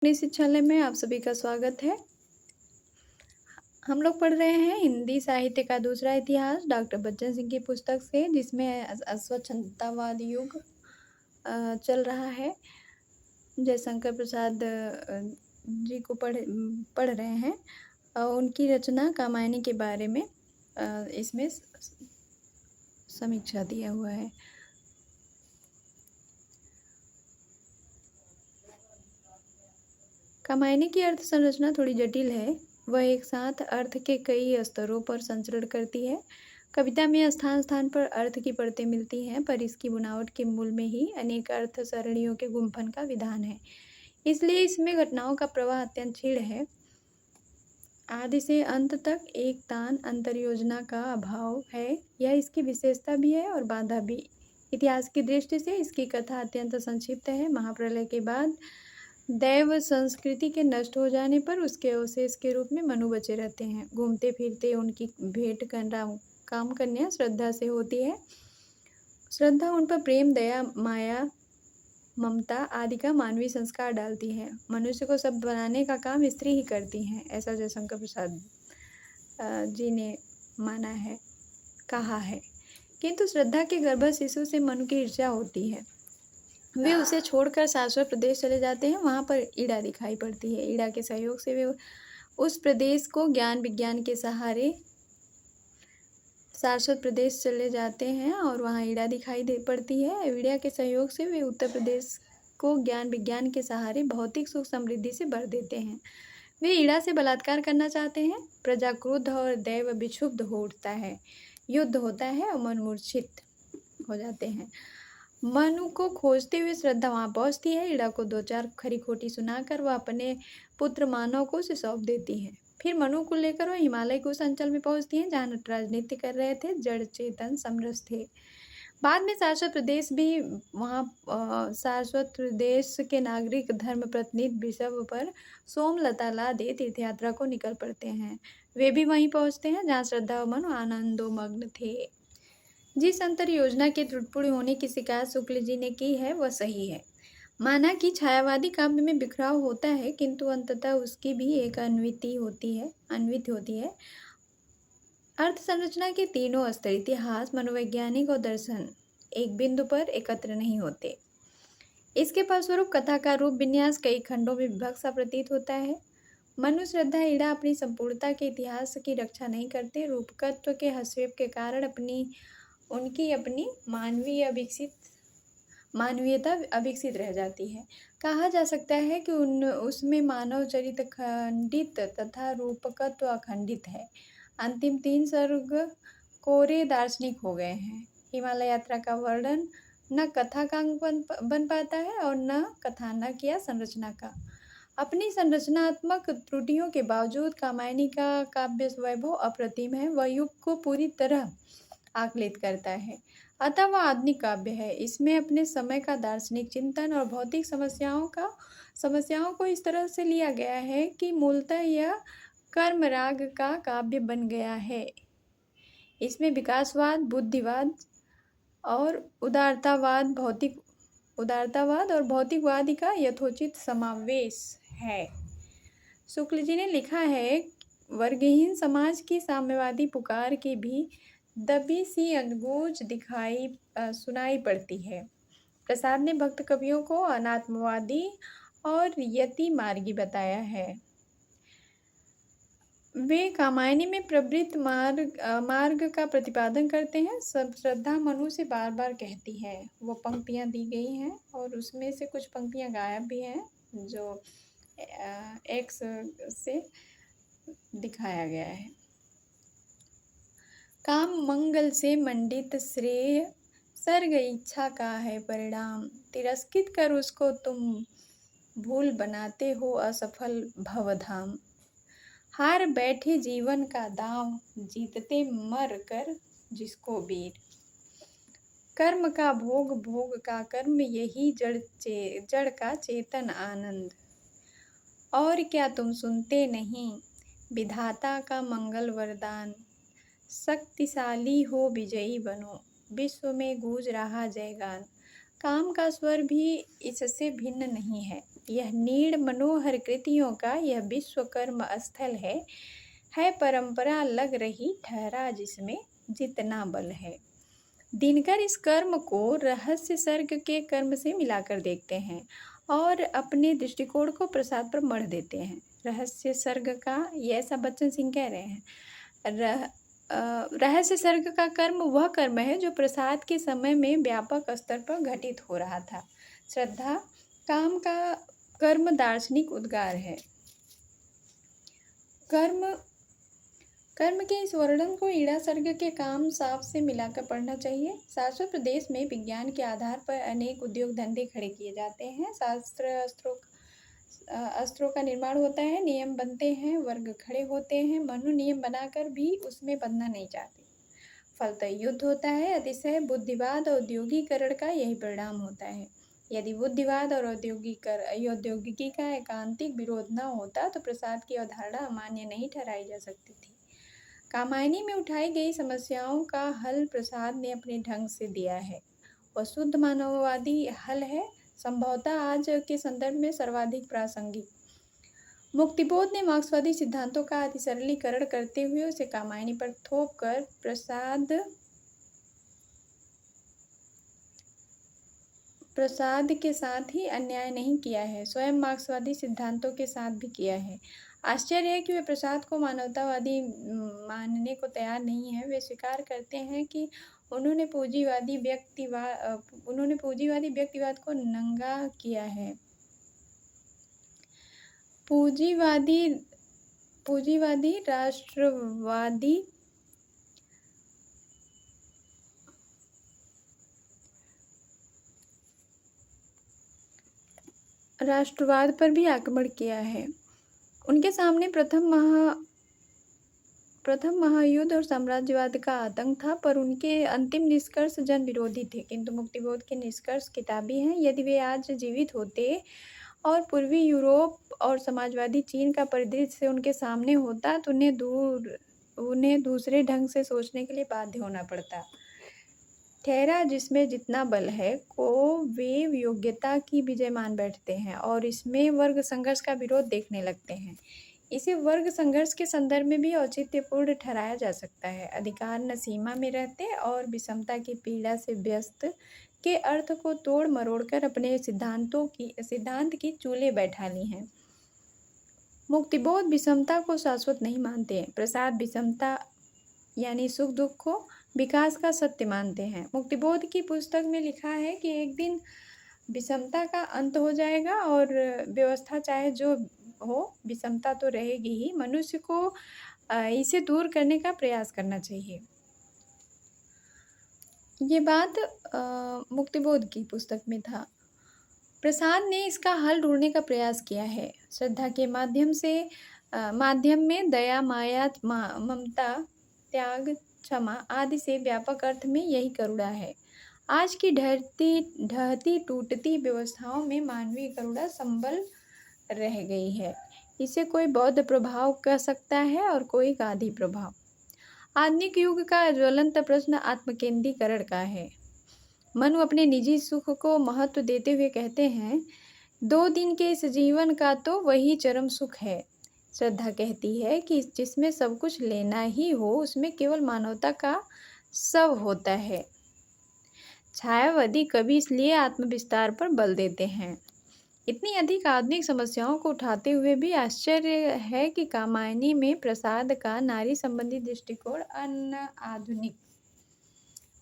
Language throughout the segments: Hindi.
अपनी शिक्षालय में आप सभी का स्वागत है। हम लोग पढ़ रहे हैं हिंदी साहित्य का दूसरा इतिहास डॉक्टर बच्चन सिंह की पुस्तक से, जिसमें स्वच्छंदतावाद युग चल रहा है। जयशंकर प्रसाद जी को पढ़ रहे हैं। उनकी रचना कामायनी के बारे में इसमें समीक्षा दिया हुआ है। कामायनी की अर्थ संरचना थोड़ी जटिल है। वह एक साथ अर्थ के कई स्तरों पर संचरण करती है। कविता में स्थान स्थान पर अर्थ की परतें मिलती हैं, पर इसकी बुनावट के मूल में ही अनेक अर्थ सरणियों के गुंफन का विधान है। इसलिए इसमें घटनाओं का प्रवाह अत्यंत क्षीण है। आदि से अंत तक एक तान अंतर योजना का अभाव है। यह इसकी विशेषता भी है और बाधा भी। इतिहास की दृष्टि से इसकी कथा अत्यंत संक्षिप्त है। महाप्रलय के बाद दैव संस्कृति के नष्ट हो जाने पर उसके अवशेष के रूप में मनु बचे रहते हैं। घूमते फिरते उनकी भेंट काम कन्या श्रद्धा से होती है। श्रद्धा उन पर प्रेम, दया, माया, ममता आदि का मानवीय संस्कार डालती है। मनुष्य को सब बनाने का काम स्त्री ही करती हैं, ऐसा जयशंकर प्रसाद जी ने माना है, कहा है। किंतु श्रद्धा के गर्भ शिशु से मनु की ईर्ष्या होती है। वे उसे छोड़कर शाश्वत प्रदेश चले जाते हैं। वहाँ पर ईड़ा दिखाई पड़ती है। ईड़ा के सहयोग से वे उस प्रदेश को ज्ञान विज्ञान के सहारे शाश्वत प्रदेश चले जाते हैं और वहाँ ईड़ा दिखाई पड़ती है। ईड़ा के सहयोग से वे उत्तर प्रदेश को ज्ञान विज्ञान के सहारे भौतिक सुख समृद्धि से भर देते हैं। वे ईड़ा से बलात्कार करना चाहते हैं। प्रजा क्रुद्ध और दैव विक्षुब्ध हो उठता है। युद्ध होता है और मन मूर्छित हो जाते हैं। मनु को खोजते हुए श्रद्धा वहाँ पहुँचती है। ईड़ा को दो चार खरी खोटी सुनाकर वह अपने पुत्र मानव को उसे सौंप देती है। फिर मनु को लेकर वह हिमालय के उस अंचल में पहुँचती हैं जहाँ नटराज नृत्य कर रहे थे। जड़ चेतन समरस थे। बाद में शाश्वत प्रदेश भी वहाँ शाश्वत प्रदेश के नागरिक धर्म प्रतिनिधि विषव पर सोमलता लादे तीर्थ यात्रा को निकल पड़ते हैं। वे भी वहीं पहुँचते हैं जहाँ श्रद्धा और मनु आनंदोमग्न थे। जिस अंतर योजना के त्रुटिपूर्ण होने की शिकायत शुक्ल जी ने की है वह सही है। माना कि छायावादी काव्य में बिखराव होता है, किंतु अंततः उसकी भी एक अन्विति होती है। अर्थ संरचना के तीनों स्तर इतिहास, मनोवैज्ञानिक और दर्शन एक बिंदु पर एकत्र नहीं होते। इसके फलस्वरूप कथा का रूप विन्यास कई खंडों में विभक्त सा प्रतीत होता है। मनु, श्रद्धा, ईड़ा अपनी संपूर्णता के इतिहास की रक्षा नहीं करते। रूपकत्व के हस्तक्षेप के कारण उनकी अपनी मानवीयता अविकसित रह जाती है। कहा जा सकता है कि उसमें मानव चरित्र खंडित तथा रूपकत्व अखंडित है। अंतिम तीन सर्ग कोरे दार्शनिक हो गए हैं। हिमालय यात्रा का वर्णन न कथा का अंग बन पाता है और न कथानक या संरचना का। अपनी संरचनात्मक त्रुटियों के बावजूद कामायनी का काव्य वैभव अप्रतिम है। वह युग को पूरी तरह आकलित करता है, अतः वह आधुनिक काव्य है। इसमें अपने समय का दार्शनिक चिंतन और भौतिक समस्याओं को इस तरह से लिया गया है कि मूलतः यह कर्मराग का काव्य बन गया है। इसमें विकासवाद, बुद्धिवाद और उदारतावाद और भौतिकवाद का यथोचित समावेश है। शुक्ल जी ने लिखा है, वर्गहीन समाज की साम्यवादी पुकार की भी दबी सी अनगूंज सुनाई पड़ती है। प्रसाद ने भक्त कवियों को अनात्मवादी और यति मार्गी बताया है। वे कामायनी में प्रवृत्त मार्ग का प्रतिपादन करते हैं। सब श्रद्धा मनु से बार बार कहती है। वो पंक्तियाँ दी गई हैं और उसमें से कुछ पंक्तियाँ गायब भी हैं जो एक्स से दिखाया गया है। काम मंगल से मंडित श्रेय सर्ग इच्छा का है परिणाम। तिरस्कृत कर उसको तुम भूल बनाते हो असफल भवधाम। हार बैठे जीवन का दांव, जीतते मर कर जिसको वीर। कर्म का भोग, भोग का कर्म, यही जड़ का चेतन आनंद। और क्या तुम सुनते नहीं विधाता का मंगल वरदान। शक्तिशाली हो विजयी बनो, विश्व में गूंज रहा जयगान। काम का स्वर भी इससे भिन्न नहीं है। यह नीड़ मनोहर कृतियों का यह विश्वकर्म स्थल है परंपरा लग रही ठहरा जिसमें जितना बल है। दिनकर इस कर्म को रहस्य सर्ग के कर्म से मिलाकर देखते हैं और अपने दृष्टिकोण को प्रसाद पर मढ़ देते हैं। रहस्य सर्ग का, ये ऐसा बच्चन सिंह कह रहे हैं, रहस्य सर्ग का कर्म वह कर्म है जो प्रसाद के समय में व्यापक स्तर पर घटित हो रहा था। श्रद्धा काम का कर्म दार्शनिक उद्गार है। कर्म के इस वर्णन को ईड़ा सर्ग के काम साफ से मिलाकर पढ़ना चाहिए। शाश्वत प्रदेश में विज्ञान के आधार पर अनेक उद्योग धंधे खड़े किए जाते हैं। अस्त्रों का निर्माण होता है, नियम बनते हैं, वर्ग खड़े होते हैं। मनु नियम बनाकर भी उसमें बंधना नहीं चाहते। फलतः युद्ध होता है। अतिशय बुद्धिवाद और औद्योगिकरण का यही परिणाम होता है। यदि बुद्धिवाद और औद्योगिकी का एकांतिक विरोध न होता तो प्रसाद की अवधारणा अमान्य नहीं ठहराई जा सकती थी। कामायनी में उठाई गई समस्याओं का हल प्रसाद ने अपने ढंग से दिया है। वह शुद्ध मानववादी हल है, संभवतः आज के संदर्भ में सर्वाधिक प्रासंगिक। मुक्तिबोध ने मार्क्सवादी सिद्धांतों का अति सरलीकरण करते हुए उसे कामायनी पर थोप कर प्रसाद के साथ ही अन्याय नहीं किया है, स्वयं मार्क्सवादी सिद्धांतों के साथ भी किया है। आश्चर्य है कि वे प्रसाद को मानवतावादी मानने को तैयार नहीं है। वे स्वीकार करते हैं कि उन्होंने पूंजीवादी व्यक्तिवाद को नंगा किया है। पूंजीवादी राष्ट्रवाद पर भी आक्रमण किया है। उनके सामने प्रथम महायुद्ध और साम्राज्यवाद का आतंक था, पर उनके अंतिम निष्कर्ष जन विरोधी थे। किंतु मुक्तिबोध के निष्कर्ष किताबी हैं। यदि वे आज जीवित होते और पूर्वी यूरोप और समाजवादी चीन का परिदृश्य उनके सामने होता तो उन्हें दूसरे ढंग से सोचने के लिए बाध्य होना पड़ता। ठहरा जिसमें जितना बल है को वे योग्यता की विजय मान बैठते हैं और इसमें वर्ग संघर्ष का विरोध देखने लगते हैं। इसे वर्ग संघर्ष के संदर्भ में भी औचित्यपूर्ण ठहराया जा सकता है। अधिकार न सीमा में रहते और विषमता की पीड़ा से व्यस्त के अर्थ को तोड़ मरोड़कर अपने सिद्धांत की चूल्हे बैठा ली हैं। मुक्तिबोध विषमता को शाश्वत नहीं मानते हैं। प्रसाद विषमता यानी सुख दुख को विकास का सत्य मानते हैं। मुक्तिबोध की पुस्तक में लिखा है कि एक दिन विषमता का अंत हो जाएगा और व्यवस्था चाहे जो हो, विषमता तो रहेगी ही। मनुष्य को इसे दूर करने का प्रयास करना चाहिए। ये बात मुक्तिबोध की पुस्तक में था। प्रसाद ने इसका हल ढूंढने का प्रयास किया है। श्रद्धा के माध्यम में दया, माया, ममता, त्याग, क्षमा आदि से व्यापक अर्थ में यही करुणा है। आज की ढहती टूटती व्यवस्थाओं में मानवीय करुणा संबल रह गई है। इसे कोई बौद्ध प्रभाव कह सकता है और कोई गांधी प्रभाव। आधुनिक युग का ज्वलंत प्रश्न आत्मकेंद्रीकरण का है। मनु अपने निजी सुख को महत्व देते हुए कहते हैं, 2 दिन के इस जीवन का तो वही चरम सुख है। श्रद्धा कहती है कि जिसमें सब कुछ लेना ही हो उसमें केवल मानवता का सब होता है। छायावादी कवि इसलिए आत्मविस्तार पर बल देते हैं। इतनी अधिक आधुनिक समस्याओं को उठाते हुए भी आश्चर्य है कि कामायनी में प्रसाद का नारी संबंधी दृष्टिकोण अनाधुनिक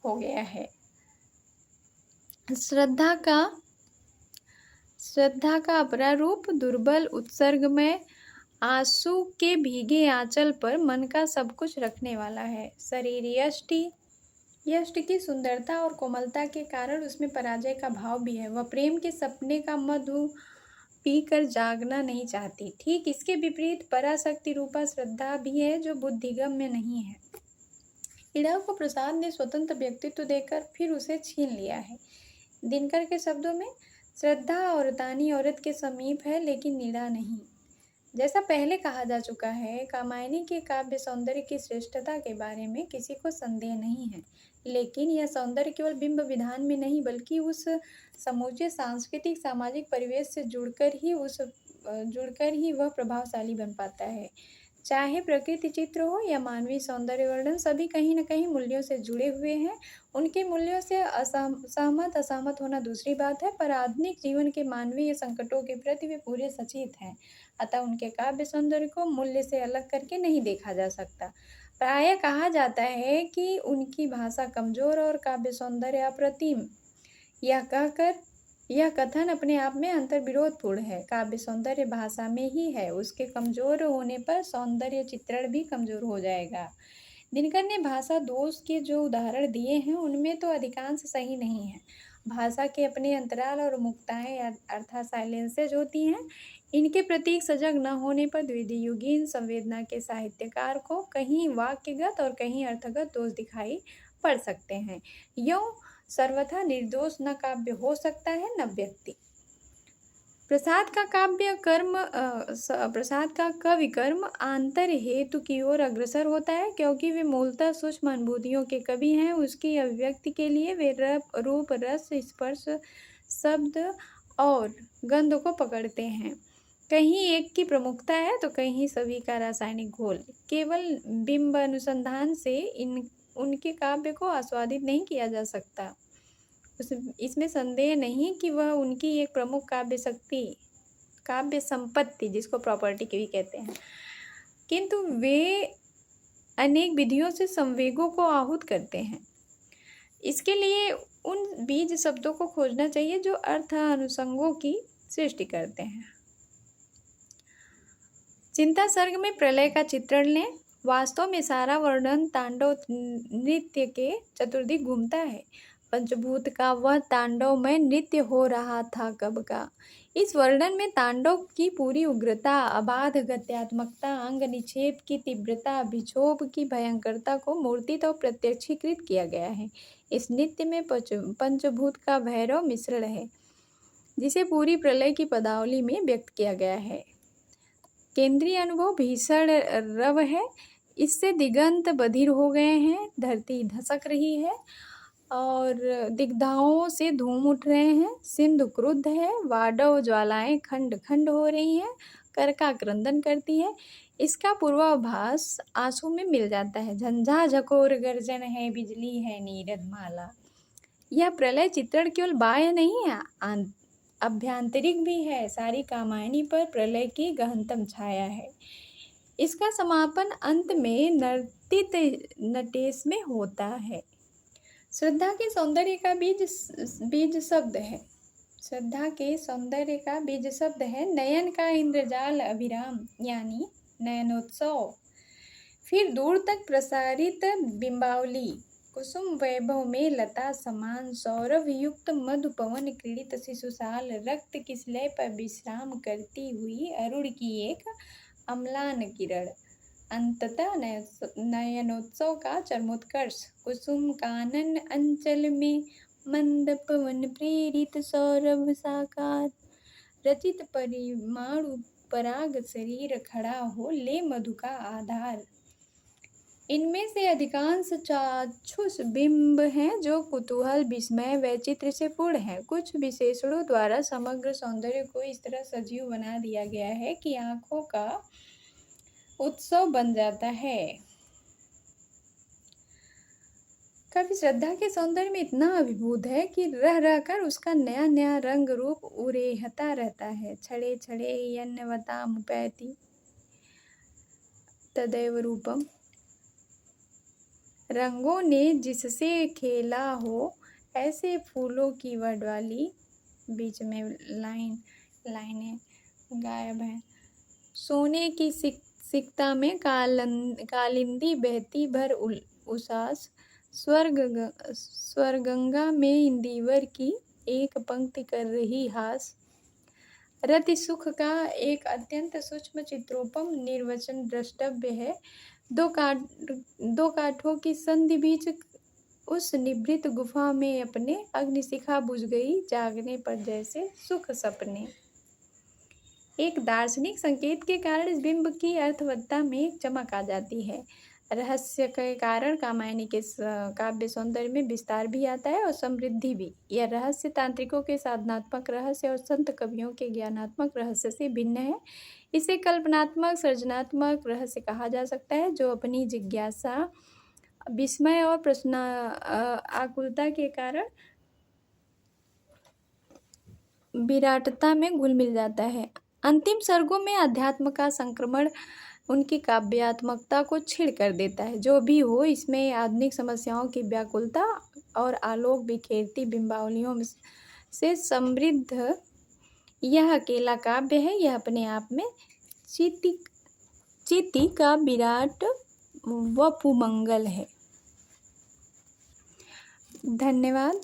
हो गया है। श्रद्धा का अपरा रूप दुर्बल उत्सर्ग में आंसू के भीगे आंचल पर मन का सब कुछ रखने वाला है। शरीर यष्टि की सुंदरता और कोमलता के कारण उसमें पराजय का भाव भी है। वह प्रेम के सपने का मधु पीकर जागना नहीं चाहती। ठीक इसके विपरीत पराशक्ति रूपा श्रद्धा भी है जो बुद्धिगम्य नहीं है। ईड़ा को प्रसाद ने स्वतंत्र व्यक्तित्व देकर फिर उसे छीन लिया है। दिनकर के शब्दों में, श्रद्धा औरतानी औरत के समीप है लेकिन ईड़ा नहीं। जैसा पहले कहा जा चुका है, कामायनी के काव्य सौंदर्य की श्रेष्ठता के बारे में किसी को संदेह नहीं है, लेकिन यह सौंदर्य केवल बिंब विधान में नहीं बल्कि उस समूचे सांस्कृतिक सामाजिक परिवेश से जुड़कर ही वह प्रभावशाली बन पाता है। चाहे प्रकृति चित्र हो या मानवीय सौंदर्य वर्णन, सभी कहीं न कहीं मूल्यों से जुड़े हुए हैं। उनके मूल्यों से सहमत होना दूसरी बात है, पर आधुनिक जीवन के मानवीय संकटों के प्रति वे पूरे सचेत हैं। अतः उनके काव्य सौंदर्य को मूल्य से अलग करके नहीं देखा जा सकता। प्रायः कहा जाता है कि उनकी भाषा कमजोर और काव्य सौंदर्य अप्रतिम। यह कथन अपने आप में अंतर्विरोधपूर्ण है। काव्य सौंदर्य भाषा में ही है, उसके कमजोर होने पर सौंदर्य चित्रण भी कमजोर हो जाएगा। दिनकर ने भाषा दोष के जो उदाहरण दिए हैं उनमें तो अधिकांश सही नहीं है। भाषा के अपने अंतराल और मुक्ताएं अर्थात साइलेंसेज होती हैं। इनके प्रतीक सजग न होने पर द्वितीयुगीन संवेदना के साहित्यकार को कहीं वाक्यगत और कहीं अर्थगत दोष दिखाई पड़ सकते हैं। यूं सर्वथा निर्दोष न काव्य हो सकता है न व्यक्ति। प्रसाद का कवि कर्म आंतर हेतु की ओर अग्रसर होता है, क्योंकि वे मूलतः सूक्ष्म अनुभूतियों के कवि हैं। उसकी अभिव्यक्ति के लिए वे रूप, रस, स्पर्श, शब्द और गंध को पकड़ते हैं। कहीं एक की प्रमुखता है तो कहीं सभी का रासायनिक घोल। केवल बिंब अनुसंधान से उनके काव्य को आस्वादित नहीं किया जा सकता। इसमें संदेह नहीं कि वह उनकी एक प्रमुख काव्य संपत्ति, जिसको प्रॉपर्टी के भी कहते हैं, किंतु वे अनेक विधियों से संवेगों को आहूत करते हैं। इसके लिए उन बीज शब्दों को खोजना चाहिए जो अर्थ अनुसंगों की सृष्टि करते हैं। चिंता सर्ग में प्रलय का चित्रण लें। वास्तव में सारा वर्णन तांडव नृत्य के चतुर्दिक घूमता है। पंचभूत का वह तांडवमय नृत्य हो रहा था कब का। इस वर्णन में तांडव की पूरी उग्रता, अबाध गत्यात्मकता, अंग निक्षेप की तीव्रता, विक्षोभ की भयंकरता को मूर्तित और प्रत्यक्षीकृत किया गया है। इस नृत्य में पंचभूत का भैरव मिश्रण है, जिसे पूरी प्रलय की पदावली में व्यक्त किया गया है। केंद्रीय अनुभव भीषण रव है, इससे दिगंत बधिर हो गए हैं, धरती धसक रही है और दिग्धाओं से धूम उठ रहे हैं। सिंधु क्रुद्ध है, वाडव ज्वालाएं खंड खंड हो रही हैं, करका क्रंदन करती है। इसका पूर्वाभास आंसू में मिल जाता है। झंझा झकोर गर्जन है, बिजली है नीरद माला। यह प्रलय चित्रण केवल बाह्य नहीं है, आभ्यंतरिक भी है। सारी कामायनी पर प्रलय की गहनतम छाया है। इसका समापन अंत में नर्तित नटेश में होता है। श्रद्धा के सौंदर्य का बीज शब्द है। श्रद्धा के सौंदर्य का बीज शब्द है नयन का इंद्रजाल अभिराम, यानी नयनोत्सव। फिर दूर तक प्रसारित बिंबावली, कुसुम वैभव में लता समान, सौरभ युक्त मधु पवन क्रीडित शिशुशाल, रक्त किसलय पर विश्राम करती हुई अरुण की एक अम्लान किरण। अंततः नयनोत्सव का चरमोत्कर्ष। कुसुम कानन अंचल में मंद पवन प्रेरित सौरभ साकार, रचित परिमाणु पराग शरीर खड़ा हो ले मधु का आधार। इनमें से अधिकांश चाक्षुष बिंब हैं जो कुतूहल, विस्मय, वैचित्र से पूर्ण हैं। कुछ विशेषणों द्वारा समग्र सौंदर्य को इस तरह सजीव बना दिया गया है कि आंखों का उत्सव बन जाता है। कवि श्रद्धा के सौंदर्य में इतना अभिभूत है कि रह रहकर उसका नया नया रंग रूप उरेहता रहता है। छड़े छड़े यन्नवतामुपैति तदैव रूपम। रंगों ने जिससे खेला हो, ऐसे फूलों की वह डाली। बीच में लाइनें गायब हैं। सोने की सिकता में कालिंदी बहती भर उसास, स्वर्गंगा में इंदिवर की एक पंक्ति कर रही हास। रति सुख का एक अत्यंत सूक्ष्म चित्रोपम निर्वचन द्रष्टव्य है। दो काठों की संधि बीच उस निभृत गुफा में अपने अग्निशिखा बुझ गई, जागने पर जैसे सुख सपने। एक दार्शनिक संकेत के कारण इस बिंब की अर्थवत्ता में एक चमक आ जाती है। रहस्य के कारण कामायनी के काव्य सौंदर्य में विस्तार भी आता है और समृद्धि भी। यह रहस्य तांत्रिकों के साधनात्मक रहस्य और संत कवियों के ज्ञानात्मक रहस्य से भिन्न है। इसे कल्पनात्मक सृजनात्मक रहस्य कहा जा सकता है, जो अपनी जिज्ञासा, विस्मय और प्रश्न आकुलता के कारण विराटता में घुल मिल जाता है। अंतिम सर्गों में अध्यात्म का संक्रमण उनकी काव्यात्मकता को छीड़ कर देता है। जो भी हो, इसमें आधुनिक समस्याओं की व्याकुलता और आलोक बिखेरती बिंबावलियों से समृद्ध यह अकेला काव्य है। यह अपने आप में चिति का विराट वपुमंगल है। धन्यवाद।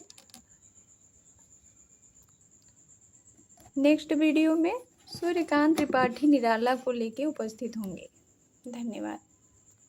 नेक्स्ट वीडियो में सूर्यकांत त्रिपाठी निराला को लेके उपस्थित होंगे। धन्यवाद।